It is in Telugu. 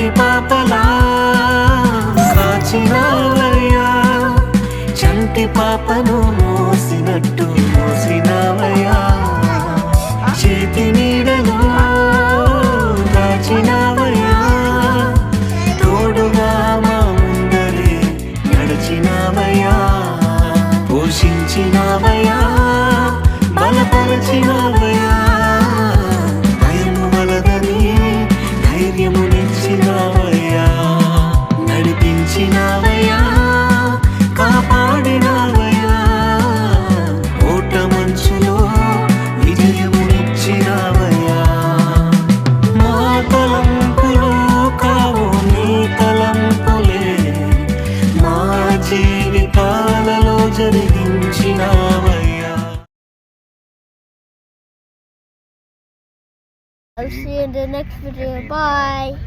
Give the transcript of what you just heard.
కంటి పాపలా కాచినావయ్యా, చంటి పాపను మోసినట్టు మోసినావయ్యా, చేతి నీడలో దాచినావయ్యా, తోడుగా మా ముందరే నడిచినావయ్యా, పోషించినావయ్యా, బలపరచినావయ్యా, భయము వలదని ధైర్యమునిచ్చినావయ్యా, నడిపించినావయ్యా, కాపాడినావయ్యా, ఓట మంచులో విజయమునిచ్చినావయ్యా. మా తలంపులు కావు నీ తలంపులే, మా జీవితాలలో జరిగించినావయ్యా. I'll see you in the next video. Bye.